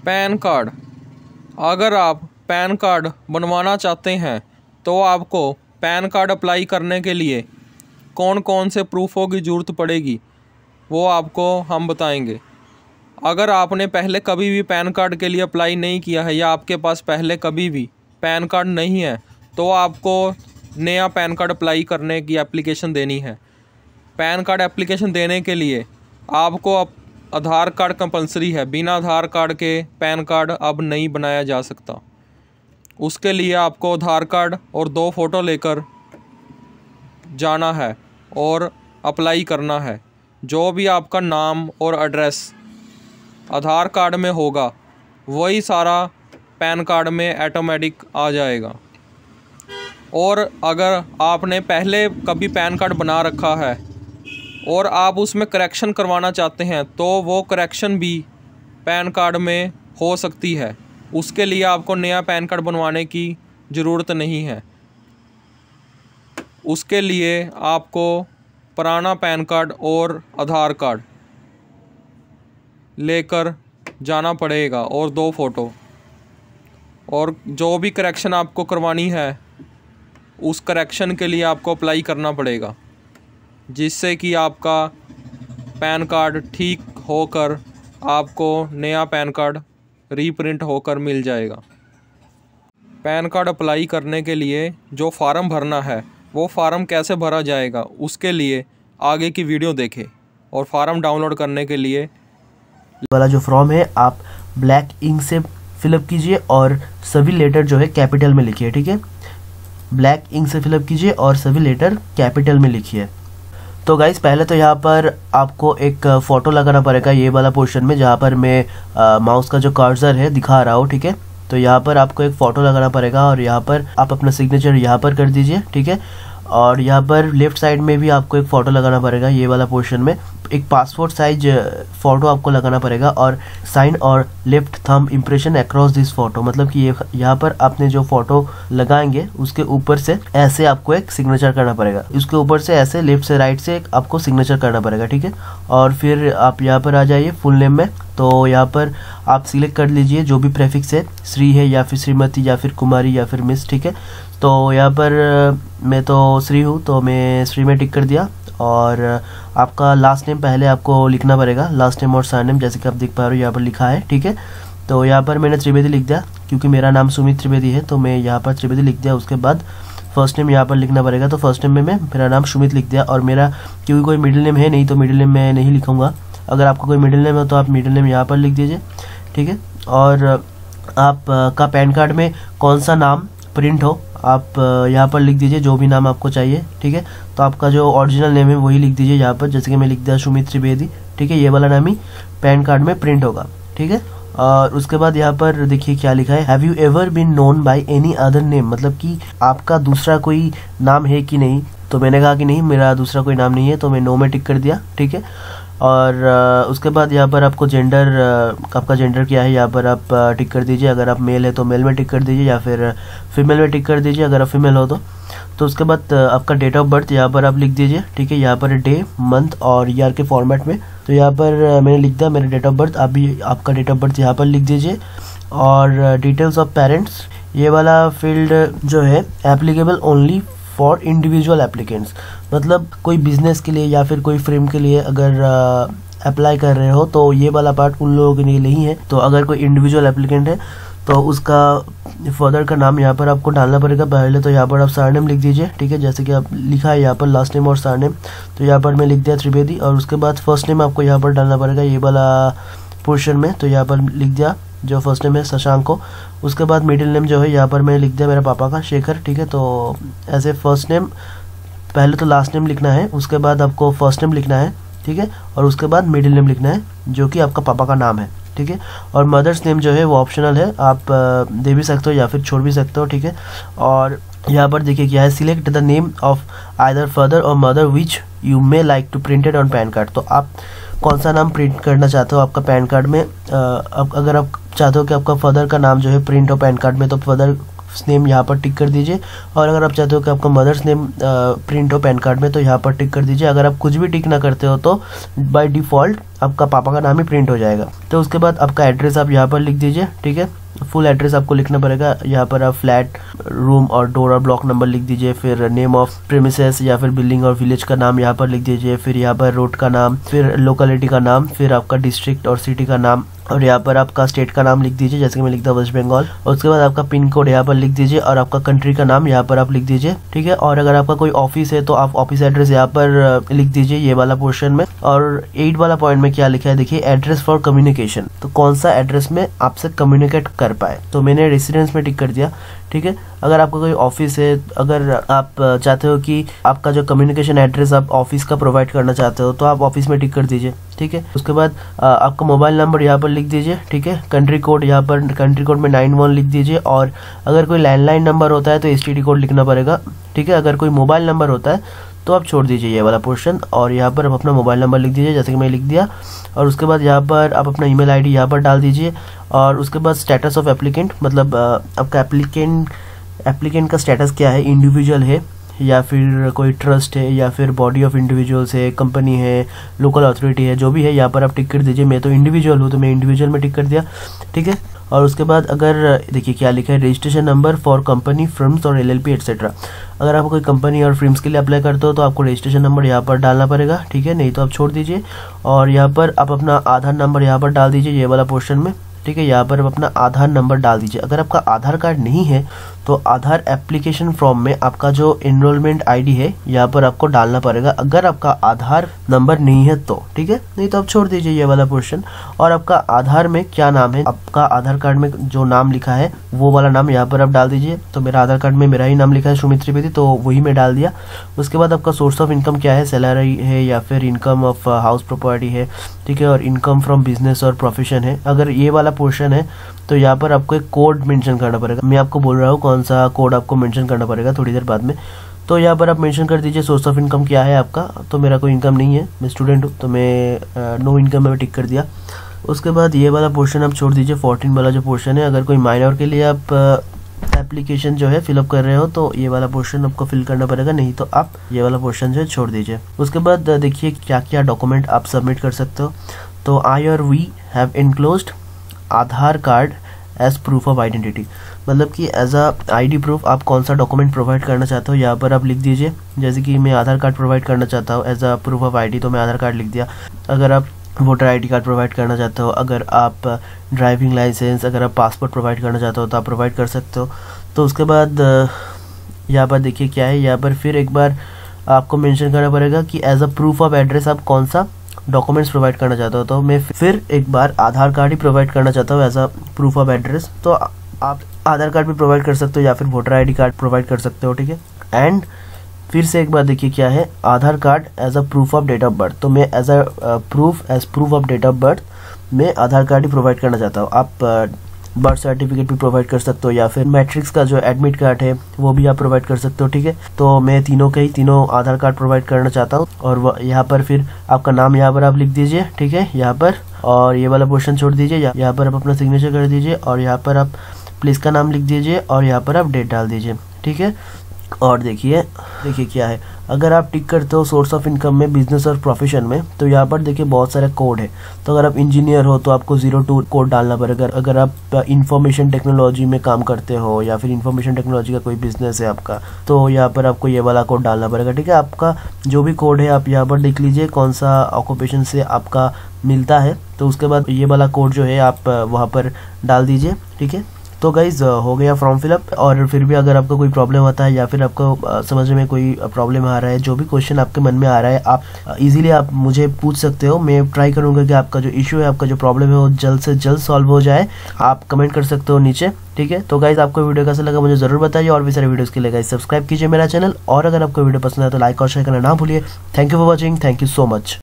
Pan card. अगर आप pan card बनवाना चाहते हैं तो आपको पैन कार्ड अप्लाई करने के लिए कौन कौन से प्रूफ़ों की ज़रूरत पड़ेगी वो आपको हम बताएंगे। अगर आपने पहले कभी भी पैन कार्ड के लिए अप्लाई नहीं किया है या आपके पास पहले कभी भी पैन कार्ड नहीं है तो आपको नया पैन कार्ड अप्लाई करने की एप्लीकेशन देनी है। पैन कार्ड एप्लीकेशन देने के लिए आपको आधार कार्ड कंपलसरी है। बिना आधार कार्ड के पैन कार्ड अब नहीं बनाया जा सकता। उसके लिए आपको आधार कार्ड और 2 फ़ोटो लेकर जाना है और अप्लाई करना है। जो भी आपका नाम और एड्रेस आधार कार्ड में होगा वही सारा पैन कार्ड में ऑटोमेटिक आ जाएगा। और अगर आपने पहले कभी पैन कार्ड बना रखा है और आप उसमें करेक्शन करवाना चाहते हैं तो वो करेक्शन भी पैन कार्ड में हो सकती है। उसके लिए आपको नया पैन कार्ड बनवाने की ज़रूरत नहीं है। उसके लिए आपको पुराना पैन कार्ड और आधार कार्ड लेकर जाना पड़ेगा और 2 फ़ोटो। और जो भी करेक्शन आपको करवानी है उस करेक्शन के लिए आपको अप्लाई करना पड़ेगा, जिससे कि आपका पैन कार्ड ठीक होकर आपको नया पैन कार्ड रीप्रिंट होकर मिल जाएगा। पैन कार्ड अप्लाई करने के लिए जो फार्म भरना है वो फार्म कैसे भरा जाएगा उसके लिए आगे की वीडियो देखें। और फार्म डाउनलोड करने के लिए वाला जो फॉर्म है आप ब्लैक इंक से फिलअप कीजिए और सभी लेटर जो है कैपिटल में लिखिए। ठीक है, ब्लैक इंक से फिलअप कीजिए और सभी लेटर कैपिटल में लिखिए। तो गाइस पहले तो यहाँ पर आपको एक फ़ोटो लगाना पड़ेगा ये वाला पोर्शन में जहाँ पर मैं माउस का जो कर्सर है दिखा रहा हूँ। ठीक है, तो यहाँ पर आपको एक फ़ोटो लगाना पड़ेगा और यहाँ पर आप अपना सिग्नेचर यहाँ पर कर दीजिए। ठीक है, और यहाँ पर लेफ़्ट साइड में भी आपको एक फ़ोटो लगाना पड़ेगा ये वाला पोर्शन में। एक पासपोर्ट साइज फ़ोटो आपको लगाना पड़ेगा और साइन और left thumb impression across this photo, मतलब कि ये यहाँ पर आपने जो फ़ोटो लगाएंगे उसके ऊपर से ऐसे आपको एक सिग्नेचर करना पड़ेगा। उसके ऊपर से ऐसे लेफ्ट से राइट से आपको सिग्नेचर करना पड़ेगा। ठीक है, और फिर आप यहाँ पर आ जाइए फुल नेम में। तो यहाँ पर आप सिलेक्ट कर लीजिए जो भी प्रेफिक्स है, श्री है या फिर श्रीमती या फिर कुमारी या फिर मिस। ठीक है, तो यहाँ पर मैं तो श्री हूँ तो मैं श्री में टिक कर दिया। और आपका लास्ट नेम पहले आपको लिखना पड़ेगा, लास्ट नेम और सरनेम जैसे कि आप देख पा रहे हो यहाँ पर लिखा है। ठीक है, तो यहाँ पर मैंने त्रिवेदी लिख दिया क्योंकि मेरा नाम सुमित त्रिवेदी है तो मैं यहाँ पर त्रिवेदी लिख दिया। उसके बाद फर्स्ट नेम यहाँ पर लिखना पड़ेगा, तो फर्स्ट नेम में मैं मेरा नाम सुमित लिख दिया। और मेरा क्योंकि कोई मिडिल नेम है नहीं तो मिडिल नेम मैं नहीं लिखूँगा। अगर आपको कोई मिडिल नेम है तो आप मिडिल नेम यहाँ पर लिख दीजिए। ठीक है, और आपका पैन कार्ड में कौन सा नाम प्रिंट हो आप यहाँ पर लिख दीजिए जो भी नाम आपको चाहिए। ठीक है, तो आपका जो ओरिजिनल नेम है वही लिख दीजिए यहाँ पर, जैसे कि मैं लिख दिया सुमित त्रिवेदी। ठीक है, ये वाला नाम ही पैन कार्ड में प्रिंट होगा। ठीक है, और उसके बाद यहाँ पर देखिए क्या लिखा है, have you ever been known by any other name, मतलब कि आपका दूसरा कोई नाम है कि नहीं। तो मैंने कहा कि नहीं, मेरा दूसरा कोई नाम नहीं है, तो मैं नो में टिक कर दिया। ठीक है, और उसके बाद यहाँ पर आपको जेंडर, आपका जेंडर क्या है यहाँ पर आप टिक कर दीजिए। अगर आप मेल है तो मेल में टिक कर दीजिए या फिर फीमेल में टिक कर दीजिए अगर आप फीमेल हो तो उसके बाद आपका डेट ऑफ बर्थ यहाँ पर आप लिख दीजिए। ठीक है, यहाँ पर डे, मंथ और ईयर के फॉर्मेट में। तो यहाँ पर मैंने लिख दिया मेरा डेट ऑफ बर्थ, आप भी आपका डेट ऑफ बर्थ यहाँ पर लिख दीजिए। और डिटेल्स ऑफ पेरेंट्स, ये वाला फील्ड जो है applicable only for individual applicants, मतलब कोई बिजनेस के लिए या फिर कोई फ्रेम के लिए अगर अप्लाई कर रहे हो तो ये वाला पार्ट उन लोगों के लिए नहीं है। तो अगर कोई इंडिविजुअल एप्लीकेंट है तो उसका फादर का नाम यहाँ पर आपको डालना पड़ेगा। पहले तो यहाँ पर आप सरनेम लिख दीजिए। ठीक है, जैसे कि आप लिखा है यहाँ पर लास्ट नेम और सरनेम, तो यहाँ पर मैं लिख दिया त्रिवेदी। और उसके बाद फर्स्ट नेम आपको यहाँ पर डालना पड़ेगा ये वाला पोर्शन में, तो यहाँ पर लिख दिया जो फर्स्ट नेम है शशांक को। उसके बाद मिडिल नेम जो है यहाँ पर मैंने लिख दिया मेरा पापा का, शेखर। ठीक है, तो ऐसे फर्स्ट नेम पहले तो लास्ट नेम लिखना है, उसके बाद आपको फर्स्ट नेम लिखना है। ठीक है, और उसके बाद मिडिल नेम लिखना है जो कि आपका पापा का नाम है। ठीक है, और मदर्स नेम जो है वो ऑप्शनल है, आप दे भी सकते हो या फिर छोड़ भी सकते हो। ठीक है, और यहाँ पर देखिए क्या है, select the name of either father और mother which you may like to printed on PAN card. तो आप कौन सा नाम प्रिंट करना चाहते हो आपका पैन कार्ड में। अगर आप चाहते हो कि आपका फादर का नाम जो है प्रिंट हो पैन कार्ड में तो फादर नेम यहाँ पर टिक कर दीजिए। और अगर आप चाहते हो कि आपका मदर्स नेम प्रिंट हो पैन कार्ड में तो यहाँ पर टिक कर दीजिए। अगर आप कुछ भी टिक ना करते हो तो बाय डिफ़ॉल्ट आपका पापा का नाम ही प्रिंट हो जाएगा। तो उसके बाद आपका एड्रेस आप यहाँ पर लिख दीजिए, ठीक है। फुल एड्रेस आपको लिखना पड़ेगा। यहाँ पर आप फ्लैट, रूम और डोर और ब्लॉक नंबर लिख दीजिए। फिर नेम ऑफ प्रीमिसेस या फिर बिल्डिंग और विलेज का नाम यहाँ पर लिख दीजिए। फिर यहाँ पर रोड का नाम, फिर लोकेलिटी का नाम, फिर आपका डिस्ट्रिक्ट और सिटी का नाम, और यहाँ पर आपका स्टेट का नाम लिख दीजिए, जैसे कि मैं लिखता हूँ वेस्ट बंगाल। और उसके बाद आपका पिन कोड यहाँ पर लिख दीजिए और आपका कंट्री का नाम यहाँ पर आप लिख दीजिए, ठीक है। और अगर आपका कोई ऑफिस है तो आप ऑफिस एड्रेस यहाँ पर लिख दीजिए, ये वाला पोर्शन में। और 8 वाला पॉइंट में क्या लिखा है देखिए, एड्रेस फॉर कम्युनिकेशन। तो कौन सा एड्रेस में आपसे कम्युनिकेट कर पाए, तो मैंने रेसिडेंस में टिक कर दिया, ठीक है। अगर आपका कोई ऑफिस है, अगर आप चाहते हो कि आपका जो कम्युनिकेशन एड्रेस आप ऑफिस का प्रोवाइड करना चाहते हो तो आप ऑफिस में टिक कर दीजिए, ठीक है। उसके बाद आपका मोबाइल नंबर यहाँ पर लिख दीजिए, ठीक है। कंट्री कोड यहाँ पर कंट्री कोड में 91 लिख दीजिए। और अगर कोई लैंडलाइन नंबर होता है तो STD कोड लिखना पड़ेगा, ठीक है। अगर कोई मोबाइल नंबर होता है तो आप छोड़ दीजिए ये वाला पोर्शन और यहाँ पर आप अपना मोबाइल नंबर लिख दीजिए, जैसे कि मैं लिख दिया। और उसके बाद यहाँ पर आप अपना ईमेल आईडी यहाँ पर डाल दीजिए। और उसके बाद स्टेटस ऑफ एप्लीकेंट, मतलब आपका एप्लीकेंट का स्टेटस क्या है, इंडिविजुअल है या फिर कोई ट्रस्ट है या फिर बॉडी ऑफ इंडिविजुअल्स है, कंपनी है, लोकल अथॉरिटी है, जो भी है यहाँ पर आप टिक कर दीजिए। मैं तो इंडिविजुअल हूँ तो मैं इंडिविजुअल में टिक कर दिया, ठीक है। और उसके बाद अगर देखिए क्या लिखा है, registration number for company, films और LLP एटसेट्रा। अगर आप कोई कंपनी और फिल्म्स के लिए अप्लाई करते हो तो आपको रजिस्ट्रेशन नंबर यहाँ पर डालना पड़ेगा, ठीक है, नहीं तो आप छोड़ दीजिए। और यहाँ पर आप अपना आधार नंबर यहाँ पर डाल दीजिए ये वाला पोर्शन में, ठीक है। यहाँ पर आप अपना आधार नंबर डाल दीजिए। अगर आपका आधार कार्ड नहीं है तो आधार एप्लीकेशन फॉर्म में आपका जो एनरोलमेंट ID है यहाँ पर आपको डालना पड़ेगा, अगर आपका आधार नंबर नहीं है तो, ठीक है, नहीं तो आप छोड़ दीजिए ये वाला पोर्शन। और आपका आधार में क्या नाम है, आपका आधार कार्ड में जो नाम लिखा है वो वाला नाम यहाँ पर आप डाल दीजिए। तो मेरा आधार कार्ड में मेरा ही नाम लिखा है सुमित त्रिवेदी, तो वही मैं डाल दिया। उसके बाद आपका सोर्स ऑफ इनकम क्या है, सैलरी है या फिर इनकम ऑफ हाउस प्रॉपर्टी है, ठीक है। और इनकम फ्रॉम बिजनेस और प्रोफेशन है। अगर ये वाला पोर्शन है तो यहाँ पर आपको एक कोड मेंशन करना पड़ेगा। मैं आपको बोल रहा हूँ कौन सा कोड आपको मेंशन करना पड़ेगा थोड़ी देर बाद में। तो यहाँ पर आप मेंशन कर दीजिए सोर्स ऑफ इनकम क्या है आपका। तो मेरा कोई इनकम नहीं है, मैं स्टूडेंट हूँ, तो मैं नो इनकम में टिक कर दिया। उसके बाद ये वाला पोर्शन आप छोड़ दीजिए, 14 वाला जो पोर्शन है। अगर कोई माइनर के लिए आप एप्लीकेशन जो है फिलअप कर रहे हो तो ये वाला पोर्शन आपको फिल करना पड़ेगा, नहीं तो आप ये वाला पोर्शन जो है छोड़ दीजिए। उसके बाद देखिए क्या क्या डॉक्यूमेंट आप सबमिट कर सकते हो। तो आई और we have enclosed Aadhaar card as proof of identity, मतलब कि एज अ ID प्रूफ आप कौन सा डॉक्यूमेंट प्रोवाइड करना चाहते हो यहाँ पर आप लिख दीजिए। जैसे कि मैं आधार कार्ड प्रोवाइड करना चाहता हूँ as a proof of ID, तो मैं आधार कार्ड लिख दिया। अगर आप वोटर ID कार्ड प्रोवाइड करना चाहते हो, अगर आप ड्राइविंग लाइसेंस, अगर आप पासपोर्ट प्रोवाइड करना चाहते हो तो आप प्रोवाइड कर सकते हो। तो उसके बाद यहाँ पर देखिए क्या है, यहाँ पर फिर एक बार आपको मेंशन करना पड़ेगा कि as a proof of address आप कौन सा डॉक्यूमेंट्स प्रोवाइड करना चाहता हो। तो मैं फिर एक बार आधार कार्ड ही प्रोवाइड करना चाहता हूँ as a proof of address. तो आप आधार कार्ड भी प्रोवाइड कर सकते हो या फिर वोटर ID कार्ड प्रोवाइड कर सकते हो, ठीक है। एंड फिर से एक बार देखिए क्या है, Aadhaar card as a proof of date of birth. तो मैं as a proof of date of birth मैं आधार कार्ड ही प्रोवाइड करना चाहता हूँ। आप बर्थ सर्टिफिकेट भी प्रोवाइड कर सकते हो या फिर मैट्रिक्स का जो एडमिट कार्ड है वो भी आप प्रोवाइड कर सकते हो, ठीक है। तो मैं तीनों आधार कार्ड प्रोवाइड करना चाहता हूँ। और यहाँ पर फिर आपका नाम यहाँ पर आप लिख दीजिए, ठीक है, यहाँ पर। और ये वाला पोर्शन छोड़ दीजिए, यहाँ पर आप अपना सिग्नेचर कर दीजिए और यहाँ पर आप प्लेस का नाम लिख दीजिए और यहाँ पर आप डेट डाल दीजिए, ठीक है। और देखिए क्या है, अगर आप टिक करते हो सोर्स ऑफ इनकम में, बिजनेस और प्रोफेशन में, तो यहाँ पर देखिए बहुत सारे कोड है। तो अगर आप इंजीनियर हो तो आपको 02 कोड डालना पड़ेगा। अगर आप इंफॉर्मेशन टेक्नोलॉजी में काम करते हो या फिर इंफॉर्मेशन टेक्नोलॉजी का कोई बिजनेस है आपका, तो यहाँ पर आपको ये वाला कोड डालना पड़ेगा, ठीक है। आपका जो भी कोड है आप यहाँ पर देख लीजिए कौन सा ऑक्यूपेशन से आपका मिलता है। तो उसके बाद ये वाला कोड जो है आप वहाँ पर डाल दीजिए, ठीक है। तो गाइज हो गया फॉर्म फिलअप। और फिर भी अगर आपको कोई प्रॉब्लम आता है या फिर आपको समझने में कोई प्रॉब्लम आ रहा है, जो भी क्वेश्चन आपके मन में आ रहा है, आप इजीली आप मुझे पूछ सकते हो। मैं ट्राई करूंगा कि आपका जो इशू है, आपका जो प्रॉब्लम है वो जल्द से जल्द सॉल्व हो जाए। आप कमेंट कर सकते हो नीचे, ठीक है। तो गाइज आपको वीडियो कैसा लगा मुझे जरूर बताइए और भी सारे वीडियोस के लिए गाइज सब्सक्राइब कीजिए मेरा चैनल। और अगर आपको वीडियो पसंद आए तो लाइक और शेयर करना ना भूलिए। Thank you for watching, thank you so much.